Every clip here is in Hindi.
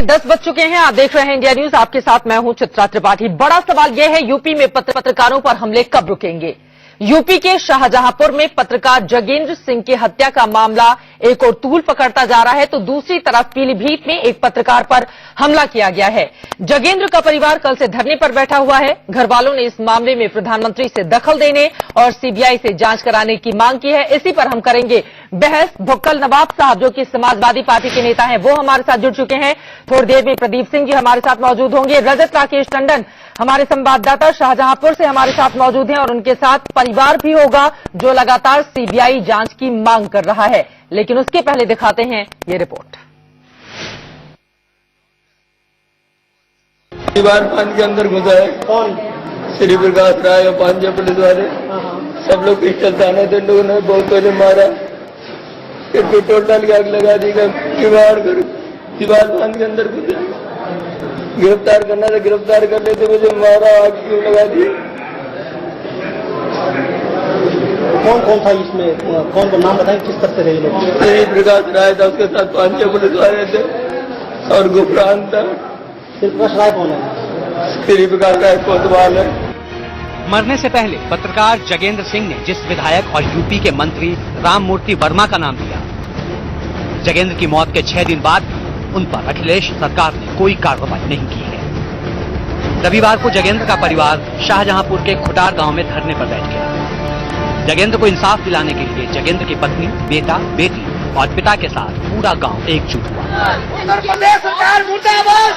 10 बज चुके हैं। आप देख रहे हैं इंडिया न्यूज। आपके साथ मैं हूं चित्रा त्रिपाठी। बड़ा सवाल यह है, यूपी में पत्रकारों पर हमले कब रुकेंगे? यूपी के शाहजहांपुर में पत्रकार जगेंद्र सिंह की हत्या का मामला एक और तूल पकड़ता जा रहा है, तो दूसरी तरफ पीलीभीत में एक पत्रकार पर हमला किया गया है। जगेंद्र का परिवार कल से धरने पर बैठा हुआ है। घर वालों ने इस मामले में प्रधानमंत्री से दखल देने और सीबीआई से जांच कराने की मांग की है। इसी पर हम करेंगे बहस। भुक्कल नवाब साहब, जो कि समाजवादी पार्टी के नेता हैं, वो हमारे साथ जुड़ चुके हैं। थोड़ी देर में प्रदीप सिंह जी हमारे साथ मौजूद होंगे। रजत राकेश टंडन हमारे संवाददाता शाहजहांपुर से हमारे साथ मौजूद हैं और उनके साथ परिवार भी होगा, जो लगातार सीबीआई जांच की मांग कर रहा है। लेकिन उसके पहले दिखाते हैं ये रिपोर्ट। दीवार पान के अंदर घुसा है। कौन? श्री प्रकाश राय और 5 पुलिस वाले सब लोग पिस्टल थाने थे। लोगों ने बहुत पहले मारा, फिर पेट्रोल डाल के आग लगा दी। दीवार पान के अंदर घुसा, गिरफ्तार करना था, गिरफ्तार कर लेते, मुझे मारा, आग क्यों लगा दी? कौन कौन था इसमें? कौन कौन नाम बताएं, किस तरह से रहे लोग? श्री प्रकाश राय था, उसके साथ 5 पुलिस वाले थे और गुफरान था। श्री प्रकाश राय कौन है? श्री प्रकाश राय कोतवाल है। मरने से पहले पत्रकार जगेंद्र सिंह ने जिस विधायक और यूपी के मंत्री राममूर्ति वर्मा का नाम लिया, जगेंद्र की मौत के 6 दिन बाद उन पर अखिलेश सरकार ने कोई कार्रवाई नहीं की है। रविवार को जगेंद्र का परिवार शाहजहांपुर के खुटार गांव में धरने पर बैठ गया। जगेंद्र को इंसाफ दिलाने के लिए जगेंद्र की पत्नी, बेटा, बेटी और पिता के साथ पूरा गांव एकजुट हुआ। उत्तर प्रदेश सरकार मुर्दाबाद!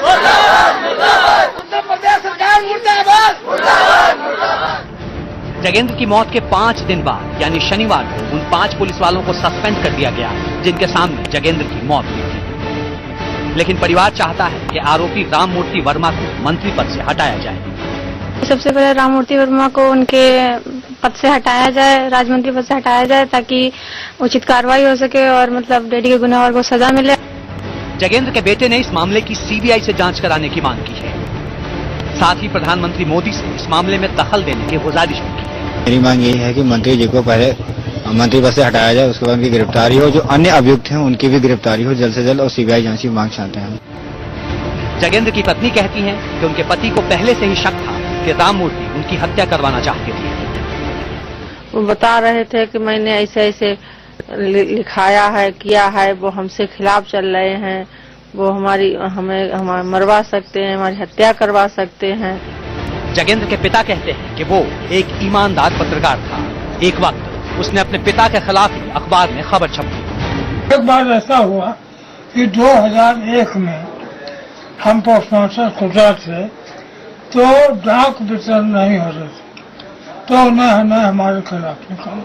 उत्तर प्रदेश सरकार मुर्दाबाद! जगेंद्र की मौत के 5 दिन बाद यानी शनिवार को उन 5 पुलिस वालों को सस्पेंड कर दिया गया जिनके सामने जगेंद्र की मौत हुई थी। लेकिन परिवार चाहता है कि आरोपी राममूर्ति वर्मा को मंत्री पद से हटाया जाए। सबसे पहले राममूर्ति वर्मा को उनके पद से हटाया जाए, राजमंत्री पद से हटाया जाए, ताकि उचित कार्रवाई हो सके और मतलब डैडी के गुनहगार को सजा मिले। जगेंद्र के बेटे ने इस मामले की सीबीआई से जांच कराने की मांग की है। साथ ही प्रधानमंत्री मोदी से इस मामले में दखल देने की गुजारिश की है। मेरी मांग यही है कि मंत्री जी को पहले मंत्री पद से हटाया जाए, उसके बाद उनकी गिरफ्तारी हो, जो अन्य अभियुक्त हैं उनकी भी गिरफ्तारी हो जल्द से जल्द, और सीबीआई जांच की मांग चाहते हैं। जगेंद्र की पत्नी कहती हैं कि उनके पति को पहले से ही शक था कि राममूर्ति उनकी हत्या करवाना चाहते थे। वो बता रहे थे कि मैंने ऐसे ऐसे लिखाया है, किया है, वो हमसे खिलाफ चल रहे हैं, वो हमें मरवा सकते हैं, हमारी हत्या करवा सकते हैं। जगेंद्र के पिता कहते हैं कि वो एक ईमानदार पत्रकार था। एक वक्त उसने अपने पिता के खिलाफ ही अखबार में खबर छपी। एक बार ऐसा हुआ कि 2001 में हम पोस्ट मास्टर खुदा थे, तो डाक वितरण नहीं हो रहे थे, तो उन्हें हमें हमारे खिलाफ निकाला।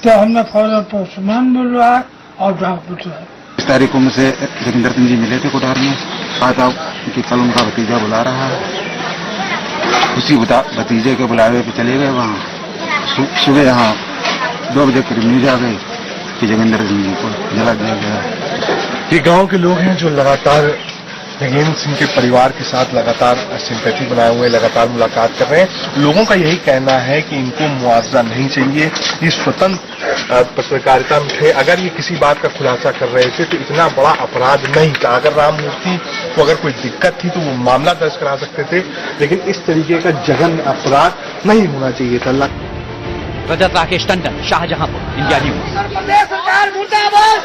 तो हमने फौरन पोस्टमैन बुलवाया और डाक वितरण। इस तारीख को मुझसे जगेंद्र सिंह जी मिले थे कोटार में, कहा था कि कल उनका भतीजा बुला रहा है। उसी भतीजे के बुलावे पे चले गए वहाँ। सुबह यहाँ 2 बजे करीब न्यूज आ गई कि जगेंद्र सिंह जी को जला दिया गया। ये गांव के लोग हैं जो लगातार जगेंद्र सिंह के परिवार के साथ लगातार सिंपैथी बनाए हुए लगातार मुलाकात कर रहे हैं। लोगों का यही कहना है कि इनको मुआवजा नहीं चाहिए। ये स्वतंत्र पत्रकारिता में थे। अगर ये किसी बात का खुलासा कर रहे थे तो इतना बड़ा अपराध नहीं था। अगर राममूर्ति को अगर कोई दिक्कत थी तो वो मामला दर्ज करा सकते थे, लेकिन इस तरीके का जघन्य अपराध नहीं होना चाहिए था। रजत राकेश टंडन, शाहजहांपुर, इंडिया न्यूज। उत्तर प्रदेश सरकार मुर्दाबाद!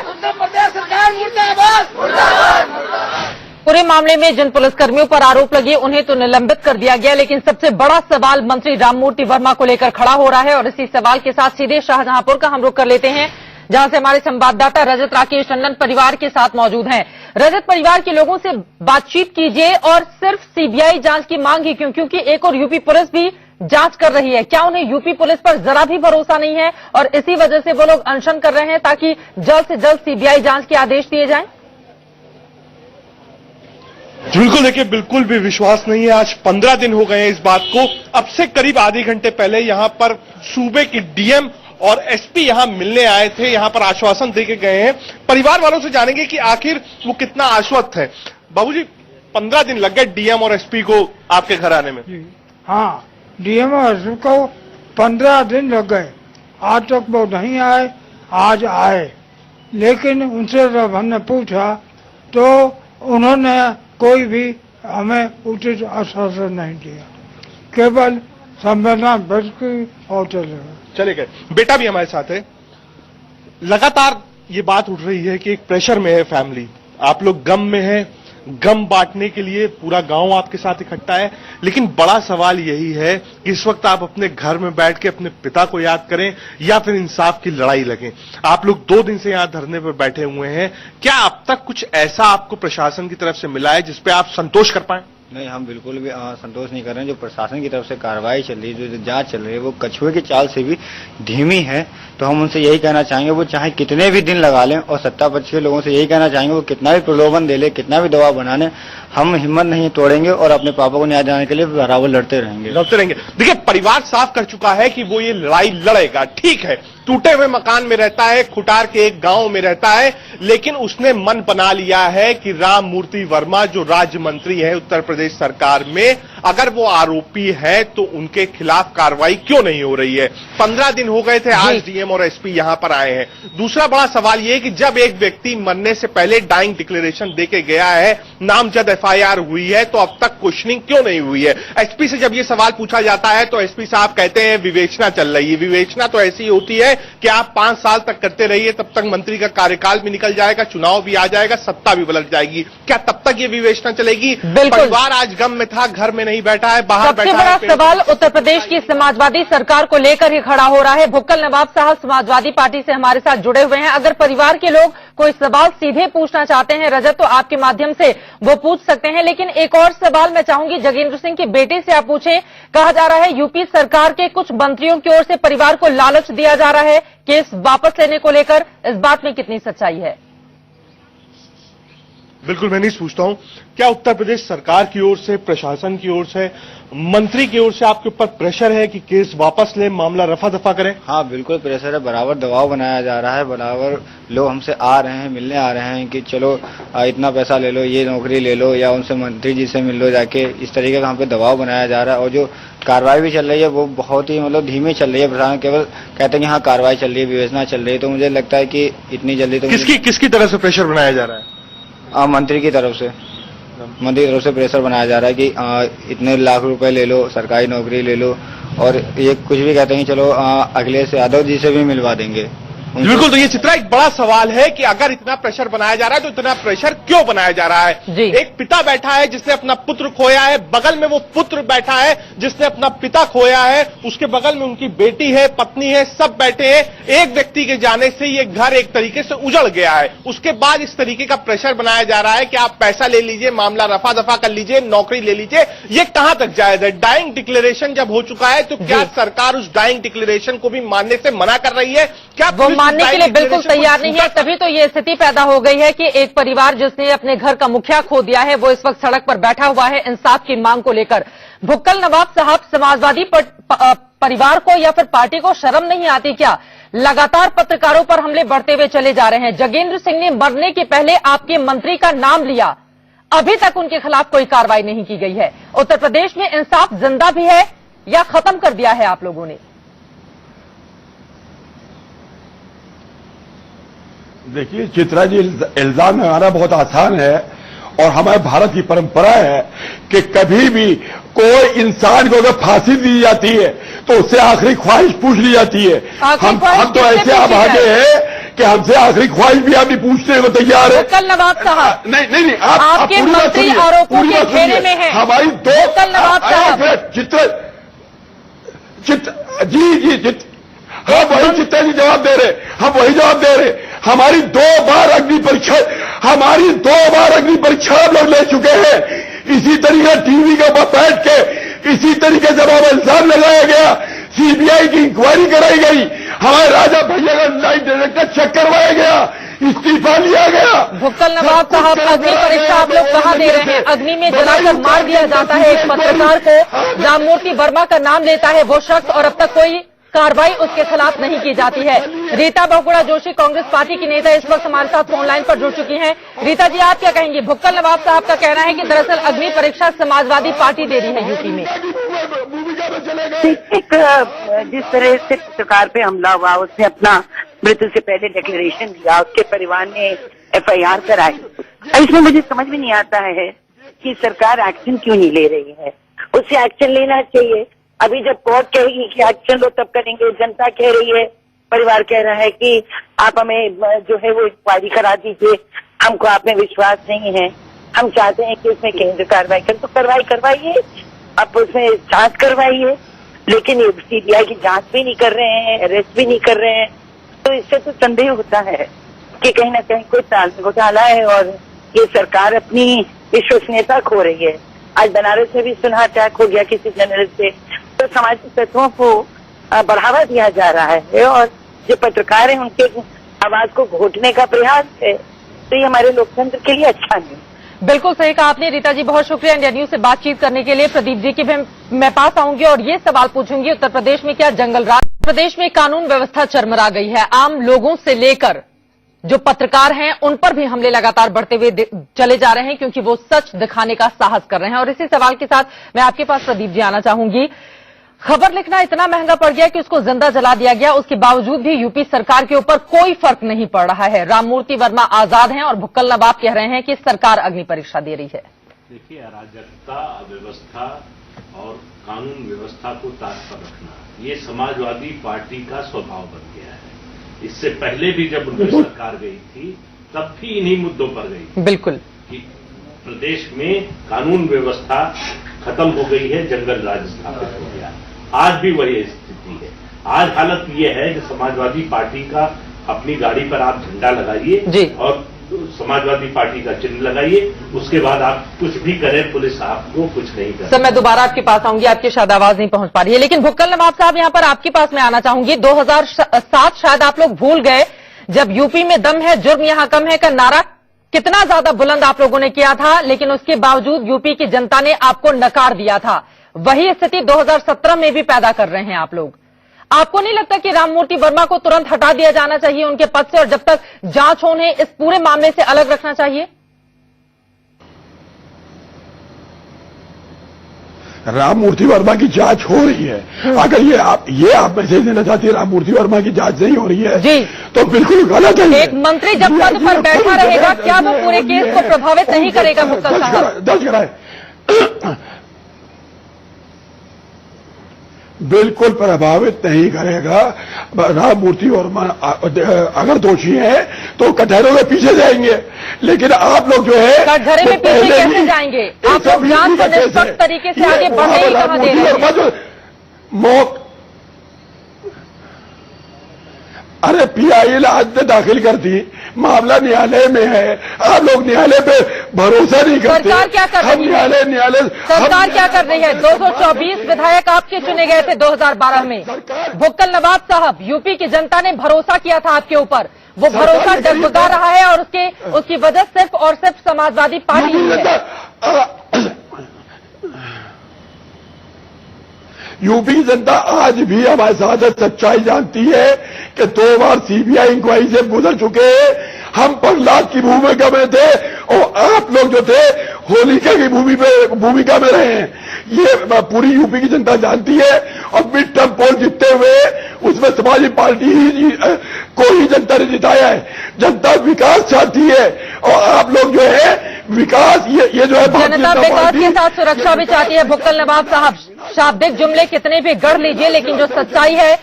उत्तर प्रदेश सरकार मुर्दाबाद! पूरे मामले में जिन पुलिसकर्मियों पर आरोप लगे उन्हें तो निलंबित कर दिया गया, लेकिन सबसे बड़ा सवाल मंत्री राममूर्ति वर्मा को लेकर खड़ा हो रहा है। और इसी सवाल के साथ सीधे शाहजहांपुर का हम रुख कर लेते हैं, जहां से हमारे संवाददाता रजत राकेश टंडन परिवार के साथ मौजूद हैं। रजत, परिवार के लोगों से बातचीत कीजिए और सिर्फ सीबीआई जांच की मांग ही क्यों? क्योंकि एक और यूपी पुलिस भी जांच कर रही है। क्या उन्हें यूपी पुलिस पर जरा भी भरोसा नहीं है और इसी वजह से वो लोग अनशन कर रहे हैं ताकि जल्द से जल्द सीबीआई जांच के आदेश दिए जाएं? बिल्कुल, देखिए, बिल्कुल भी विश्वास नहीं है। आज 15 दिन हो गए हैं इस बात को। अब से करीब आधे घंटे पहले यहाँ पर सूबे की डीएम और एसपी यहाँ मिलने आए थे, यहाँ पर आश्वासन देके गए हैं। परिवार वालों से जानेंगे कि आखिर वो कितना आश्वस्त है। बाबूजी, 15 दिन लग गए डीएम और एसपी को आपके घर आने में? हाँ, डीएम और एसपी को 15 दिन लग गए। आज तक वो नहीं आए, आज आए। लेकिन उनसे जब हमने पूछा तो उन्होंने कोई भी हमें उचित आश्वासन नहीं दिया, केवल संवेदना व्यक्त की और चले गए। बेटा भी हमारे साथ है। लगातार ये बात उठ रही है कि एक प्रेशर में है फैमिली, आप लोग गम में हैं, गम बांटने के लिए पूरा गांव आपके साथ इकट्ठा है, लेकिन बड़ा सवाल यही है कि इस वक्त आप अपने घर में बैठ के अपने पिता को याद करें या फिर इंसाफ की लड़ाई लगे। आप लोग 2 दिन से यहां धरने पर बैठे हुए हैं, क्या अब तक कुछ ऐसा आपको प्रशासन की तरफ से मिला है जिसपे आप संतोष कर पाए? नहीं, हम बिल्कुल भी संतोष नहीं कर रहे हैं। जो प्रशासन की तरफ से कार्रवाई चल रही है, जो जांच चल रही है, वो कछुए की चाल से भी धीमी है। तो हम उनसे यही कहना चाहेंगे, वो चाहे कितने भी दिन लगा लें, और सत्ता पक्ष के लोगों से यही कहना चाहेंगे, वो कितना भी प्रलोभन दे ले, कितना भी दबाव बना ले, हम हिम्मत नहीं तोड़ेंगे और अपने पापा को न्याय दिलाने के लिए बराबर लड़ते रहेंगे। देखिए, परिवार साफ कर चुका है कि वो ये लड़ाई लड़ेगा। ठीक है, टूटे हुए मकान में रहता है, खुटार के एक गांव में रहता है, लेकिन उसने मन बना लिया है कि राम मूर्ति वर्मा जो राज्य मंत्री है उत्तर प्रदेश सरकार में, अगर वो आरोपी है तो उनके खिलाफ कार्रवाई क्यों नहीं हो रही है। 15 दिन हो गए थे, आज डीएम और एसपी यहां पर आए हैं। दूसरा बड़ा सवाल यह है कि जब एक व्यक्ति मरने से पहले डाइंग डिक्लेरेशन देके गया है, नामजद एफआईआर हुई है, तो अब तक क्वेश्चनिंग क्यों नहीं हुई है। एसपी से जब यह सवाल पूछा जाता है तो एसपी साहब कहते हैं विवेचना चल रही है। विवेचना तो ऐसी होती है कि आप 5 साल तक करते रहिए, तब तक मंत्री का कार्यकाल भी निकल जाएगा, चुनाव भी आ जाएगा, सत्ता भी पलट जाएगी। क्या तब तक ये विवेचना चलेगी? परिवार आज गम में था, घर में नहीं बैठा है, बाहर बैठा है। सबसे बड़ा सवाल उत्तर प्रदेश की समाजवादी सरकार को लेकर ही खड़ा हो रहा है। भुक्कल नवाब साहब समाजवादी पार्टी से हमारे साथ जुड़े हुए हैं। अगर परिवार के लोग कोई सवाल सीधे पूछना चाहते हैं रजत, तो आपके माध्यम से वो पूछ सकते हैं, लेकिन एक और सवाल मैं चाहूंगी जगेंद्र सिंह की बेटे से आप पूछे। कहा जा रहा है यूपी सरकार के कुछ मंत्रियों की ओर से परिवार को लालच दिया जा रहा है केस वापस लेने को लेकर, इस बात में कितनी सच्चाई है? बिल्कुल, मैं नहीं पूछता हूं, क्या उत्तर प्रदेश सरकार की ओर से, प्रशासन की ओर से, मंत्री की ओर से आपके ऊपर प्रेशर है कि केस वापस लें, मामला रफा दफा करें? हाँ, बिल्कुल प्रेशर है, बराबर दबाव बनाया जा रहा है, बराबर लोग हमसे आ रहे हैं, मिलने आ रहे हैं कि चलो इतना पैसा ले लो, ये नौकरी ले लो, या उनसे मंत्री जी से मिल लो जाके। इस तरीके का हम पे दबाव बनाया जा रहा है, और जो कार्रवाई भी चल रही है वो बहुत ही धीमी चल रही है। प्रशासन केवल कहते हैं कि हाँ कार्रवाई चल रही है, विवेचना चल रही है, तो मुझे लगता है कि इतनी जल्दी तो किसकी तरफ से प्रेशर बनाया जा रहा है? मंत्री की तरफ से प्रेशर बनाया जा रहा है कि इतने लाख रुपए ले लो, सरकारी नौकरी ले लो, और ये कुछ भी कहते हैं कि चलो अखिलेश यादव जी से भी मिलवा देंगे। बिल्कुल, तो ये चित्रा एक बड़ा सवाल है कि अगर इतना प्रेशर बनाया जा रहा है तो इतना प्रेशर क्यों बनाया जा रहा है? एक पिता बैठा है जिसने अपना पुत्र खोया है, बगल में वो पुत्र बैठा है जिसने अपना पिता खोया है, उसके बगल में उनकी बेटी है, पत्नी है, सब बैठे हैं। एक व्यक्ति के जाने से ये घर एक तरीके से उजड़ गया है। उसके बाद इस तरीके का प्रेशर बनाया जा रहा है कि आप पैसा ले लीजिए, मामला रफा दफा कर लीजिए, नौकरी ले लीजिए। ये कहां तक जायज है? डाइंग डिक्लेरेशन जब हो चुका है तो क्या सरकार उस डाइंग डिक्लेरेशन को भी मानने से मना कर रही है? क्या मानने के लिए बिल्कुल तैयार नहीं है? तभी तो ये स्थिति पैदा हो गई है कि एक परिवार जिसने अपने घर का मुखिया खो दिया है वो इस वक्त सड़क पर बैठा हुआ है इंसाफ की मांग को लेकर। भुक्कल नवाब साहब, समाजवादी परिवार को या फिर पार्टी को शर्म नहीं आती क्या? लगातार पत्रकारों पर हमले बढ़ते हुए चले जा रहे हैं। जगेंद्र सिंह ने मरने के पहले आपके मंत्री का नाम लिया, अभी तक उनके खिलाफ कोई कार्रवाई नहीं की गई है। उत्तर प्रदेश में इंसाफ जिंदा भी है या खत्म कर दिया है आप लोगों ने? देखिए चित्रा जी, इल्जाम लगाना बहुत आसान है और हमारे भारत की परंपरा है कि कभी भी कोई इंसान को अगर फांसी दी जाती है तो उससे आखिरी ख्वाहिश पूछ ली जाती है। हम तो ऐसे आप आगे हैं कि हमसे आखिरी ख्वाहिश भी आप नहीं पूछने को तैयार है। भुक्कल नवाब साहब, नहीं, आपके मंत्री आरोपों के घेरे में है। हमारी दो भुक्कल नवाब साहब, हम वही चित्रा जी जवाब दे रहे, हम वही जवाब दे रहे। हमारी 2 बार अग्नि परीक्षा हम लोग ले चुके हैं। इसी तरीके टीवी के ऊपर बैठ के इसी तरीके से बाबा इल्जाम लगाया गया, सीबीआई की इंक्वायरी कराई गई, हमारे राजा भैया का लाइन डायरेक्टर चेक करवाया गया, इस्तीफा लिया गया। भुक्कल नवाब साहब, अग्नि परीक्षा आप लोग कहां दे रहे हैं? अग्नि में जलाकर मार दिया जाता है एक पत्रकार को, राम मूर्ति वर्मा का नाम लेता है वो शख्स, और अब तक कोई कार्रवाई उसके खिलाफ नहीं की जाती है। रीता बहुगुणा जोशी, कांग्रेस पार्टी की नेता, इस वक्त हमारे साथ फोन लाइन पर जुड़ चुकी हैं। रीता जी, आप क्या कहेंगे? भुक्कल नवाब साहब का कहना है कि दरअसल अग्नि परीक्षा समाजवादी पार्टी दे रही है यूपी में। जिस तरह से पत्रकार पे हमला हुआ, उसने अपना मृत्यु से पहले डिक्लेरेशन दिया, उसके परिवार ने FIR कराई। इसमें मुझे समझ में नहीं आता है कि सरकार एक्शन क्यों नहीं ले रही है। उससे एक्शन लेना चाहिए। अभी जब कोर्ट कहेगी कि एक्शन लो तब करेंगे, जनता कह रही है, परिवार कह रहा है कि आप हमें जो है वो इंक्वायरी करा दीजिए, हमको आप में विश्वास नहीं है, हम चाहते हैं कि उसमें केंद्र कार्रवाई कर, तो कार्रवाई करवाइए, आप उसमें जांच करवाइए। लेकिन ये CBI की जांच भी नहीं कर रहे हैं, अरेस्ट भी नहीं कर रहे हैं, तो इससे तो संदेह होता है कि कहीं ना कहीं कोई तालमेल घोटाला है और ये सरकार अपनी विश्वसनीयता खो रही है। आज बनारस में भी सुना अटैक हो गया किसी जर्नलिस्ट से, तो सामाजिक तत्वों को बढ़ावा दिया जा रहा है और जो पत्रकार हैं उनके आवाज को घोटने का प्रयास है, तो ये हमारे लोकतंत्र के लिए अच्छा नहीं। बिल्कुल सही कहा आपने रीता जी, बहुत शुक्रिया इंडिया न्यूज से बातचीत करने के लिए। प्रदीप जी की भी मैं पास आऊंगी और ये सवाल पूछूंगी, उत्तर प्रदेश में क्या जंगल राज, प्रदेश में कानून व्यवस्था चरमरा गई है। आम लोगों से लेकर जो पत्रकार हैं उन पर भी हमले लगातार बढ़ते हुए चले जा रहे हैं, क्योंकि वो सच दिखाने का साहस कर रहे हैं। और इसी सवाल के साथ मैं आपके पास प्रदीप जी आना चाहूंगी। खबर लिखना इतना महंगा पड़ गया कि उसको जिंदा जला दिया गया, उसके बावजूद भी यूपी सरकार के ऊपर कोई फर्क नहीं पड़ रहा है। राममूर्ति वर्मा आजाद हैं और भुक्कल नवाब कह रहे हैं कि सरकार अग्नि परीक्षा दे रही है। देखिए, अराजकता, अव्यवस्था और कानून व्यवस्था को ताक पर रखना ये समाजवादी पार्टी का स्वभाव बन गया है। इससे पहले भी जब उनकी सरकार गई थी तब भी इन्हीं मुद्दों पर गई। बिल्कुल, कि प्रदेश में कानून व्यवस्था खत्म हो गई है, जंगल राज स्थापित हो गया। आज भी वही स्थिति है। आज हालत ये है कि समाजवादी पार्टी का अपनी गाड़ी पर आप झंडा लगाइए और समाजवादी पार्टी का चिन्ह लगाइए, उसके बाद आप कुछ भी करें, पुलिस आपको कुछ नहीं करे। सर, मैं दोबारा आपके पास आऊंगी, आपकी शायद आवाज नहीं पहुंच पा रही है, लेकिन भुक्कल नवाब साहब यहाँ पर आपके पास मैं आना चाहूंगी। 2007 शायद आप लोग भूल गए, जब यूपी में दम है जुर्म यहाँ कम है का नारा कितना ज्यादा बुलंद आप लोगों ने किया था, लेकिन उसके बावजूद यूपी की जनता ने आपको नकार दिया था। वही स्थिति 2017 में भी पैदा कर रहे हैं आप लोग। आपको नहीं लगता कि राममूर्ति वर्मा को तुरंत हटा दिया जाना चाहिए उनके पद से, और जब तक जांच हो उन्हें इस पूरे मामले से अलग रखना चाहिए? राममूर्ति वर्मा की जांच हो रही है। अगर ये आप मैसेज देना चाहती है राममूर्ति वर्मा की जांच नहीं हो रही है जी, तो बिल्कुल गलत है। एक मंत्री जब पद पर बैठा रहेगा, क्या वो पूरे केस को प्रभावित नहीं करेगा? भुक्कल साहब, दर्ज कराए, बिल्कुल प्रभावित नहीं करेगा। राममूर्ति वर्मा अगर दोषी है तो कटहरों के पीछे जाएंगे, लेकिन आप लोग जो है कटघरे में पीछे कैसे जाएंगे? आप लोग जांच को निष्पक्ष तरीके से आगे बढ़ने ही कहां दे रहे हैं? अरे PIL आज ने दाखिल कर दी, मामला न्यायालय में है, आप लोग न्यायालय पे भरोसा नहीं करते। सरकार क्या कर रही है? सरकार क्या कर रही है? 224 विधायक आपके चुने गए थे 2012 में। भुक्कल नवाब साहब, यूपी की जनता ने भरोसा किया था आपके ऊपर, वो भरोसा डगमगा रहा है और उसकी वजह सिर्फ और सिर्फ समाजवादी पार्टी ही है। यूपी की जनता आज भी हमारे साथ सच्चाई जानती है कि 2 बार CBI इंक्वायरी से गुजर चुके हैं। हम प्रहलाद की भूमिका में थे और आप लोग जो थे होलिका की भूमिका में रहे हैं। ये पूरी यूपी की जनता जानती है। और मिड टर्म पोल जीतते हुए उसमें समाजवादी पार्टी को ही जनता ने जिताया है। जनता विकास चाहती है और आप लोग जो है विकास, ये जो है जनता विकास के साथ सुरक्षा भी चाहती है। भुक्कल नवाब साहब, शाब्दिक जुमले कितने भी गढ़ लीजिए, लेकिन जो सच्चाई है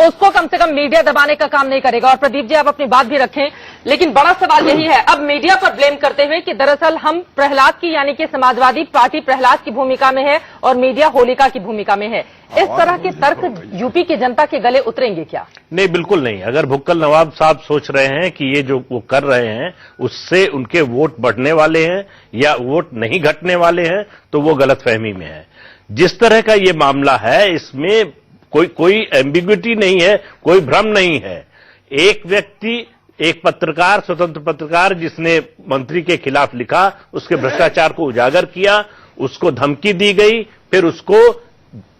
उसको कम से कम मीडिया दबाने का काम नहीं करेगा। और प्रदीप जी, आप अपनी बात भी रखें, लेकिन बड़ा सवाल यही है अब मीडिया पर ब्लेम करते हुए कि दरअसल हम प्रहलाद की, यानी कि समाजवादी पार्टी प्रहलाद की भूमिका में है और मीडिया होलिका की भूमिका में है। इस तरह के तर्क यूपी की जनता के गले उतरेंगे क्या? नहीं, बिल्कुल नहीं। अगर भुक्कल नवाब साहब सोच रहे हैं कि ये जो वो कर रहे हैं उससे उनके वोट बढ़ने वाले हैं या वोट नहीं घटने वाले हैं, तो वो गलतफहमी में है। जिस तरह का ये मामला है इसमें कोई एम्बिग्विटी नहीं है, कोई भ्रम नहीं है। एक व्यक्ति, एक पत्रकार, स्वतंत्र पत्रकार जिसने मंत्री के खिलाफ लिखा, उसके भ्रष्टाचार को उजागर किया, उसको धमकी दी गई, फिर उसको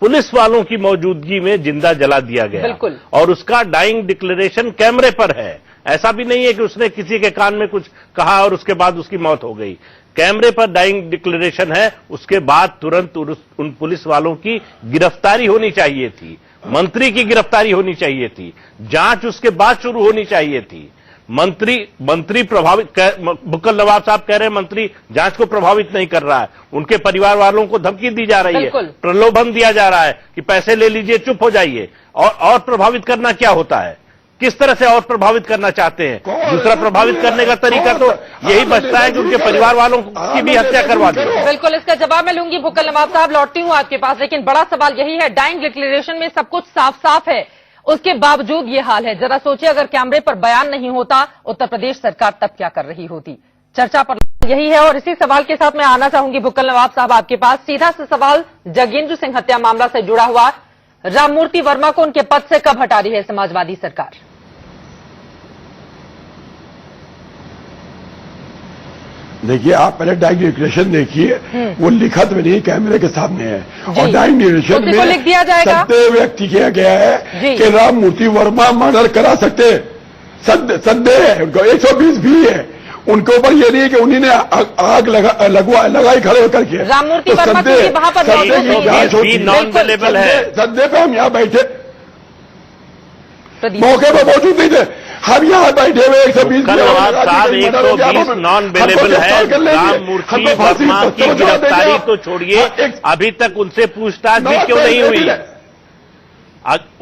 पुलिस वालों की मौजूदगी में जिंदा जला दिया गया। बिल्कुल। और उसका डाइंग डिक्लेरेशन कैमरे पर है। ऐसा भी नहीं है कि उसने किसी के कान में कुछ कहा और उसके बाद उसकी मौत हो गई। कैमरे पर डाइंग डिक्लेरेशन है। उसके बाद तुरंत उन पुलिस वालों की गिरफ्तारी होनी चाहिए थी। मंत्री की गिरफ्तारी होनी चाहिए थी, जांच उसके बाद शुरू होनी चाहिए थी। मंत्री प्रभावित, भुक्कल नवाब साहब कह रहे हैं मंत्री जांच को प्रभावित नहीं कर रहा है, उनके परिवार वालों को धमकी दी जा रही है, प्रलोभन दिया जा रहा है कि पैसे ले लीजिए, चुप हो जाइए। और प्रभावित करना क्या होता है, किस तरह से और प्रभावित करना चाहते हैं? दूसरा प्रभावित करने का तरीका तो यही बचता है कि उनके परिवार वालों की भी हत्या करवा दी। बिल्कुल, इसका जवाब मैं लूंगी। भुक्कल नवाब साहब, लौटती हूं आपके पास, लेकिन बड़ा सवाल यही है, डाइंग डिक्लेरेशन में सब कुछ साफ साफ है, उसके बावजूद ये हाल है। जरा सोचिए, अगर कैमरे पर बयान नहीं होता, उत्तर प्रदेश सरकार तब क्या कर रही होती। चर्चा पर यही है और इसी सवाल के साथ मैं आना चाहूंगी भुक्कल नवाब साहब आपके पास। सीधा सा सवाल जगेंद्र सिंह हत्या मामला से जुड़ा हुआ, राममूर्ति वर्मा को उनके पद से कब हटा रही है समाजवादी सरकार? देखिए, आप पहले डाइंग डिक्लेरेशन देखिए, वो लिखत में नहीं, कैमरे के सामने है। और डाइंग डिक्लेरेशन में लिख दिया जाएगा, सत्य व्यक्त किया गया है कि राममूर्ति वर्मा मर्डर करा सकते हैं, संदेह है उनको, 120 भी है उनके ऊपर। ये नहीं है कि उन्हीं ने आग लगाई खड़े होकर के। राममूर्ति वर्मा की वहां पर नॉन-अवेलेबल है, संदेह पे हम यहाँ बैठे, मौके पर मौजूद नहीं थे, हम यहाँ बैठे हुए 120 साहब 120 नॉन अवेलेबल है। राममूर्ति वर्मा की गिरफ्तारी तो छोड़िए, अभी तक उनसे पूछताछ भी क्यों नहीं हुई?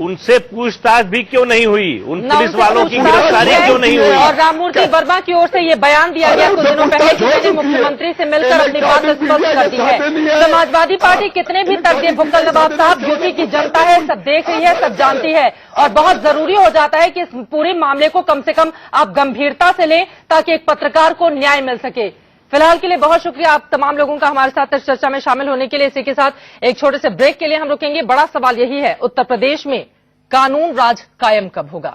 उनसे पूछताछ भी क्यों नहीं हुई? उन पुलिस वालों की गिरफ्तारी क्यों नहीं हुई? और राममूर्ति वर्मा की ओर से ये बयान दिया गया कुछ दिनों पहले कि मैंने मुख्यमंत्री से मिलकर अपनी बात स्पष्ट कर दी है। समाजवादी पार्टी कितने भी तर्क दे भुक्कल नवाब साहब, यूपी की जनता है, सब देख रही है, सब जानती है, और बहुत जरूरी हो जाता है कि इस पूरे मामले को कम से कम आप गंभीरता से लें ताकि एक पत्रकार को न्याय मिल सके। फिलहाल के लिए बहुत शुक्रिया आप तमाम लोगों का हमारे साथ इस चर्चा में शामिल होने के लिए। इसी के साथ एक छोटे से ब्रेक के लिए हम रुकेंगे। बड़ा सवाल यही है, उत्तर प्रदेश में कानून राज कायम कब होगा?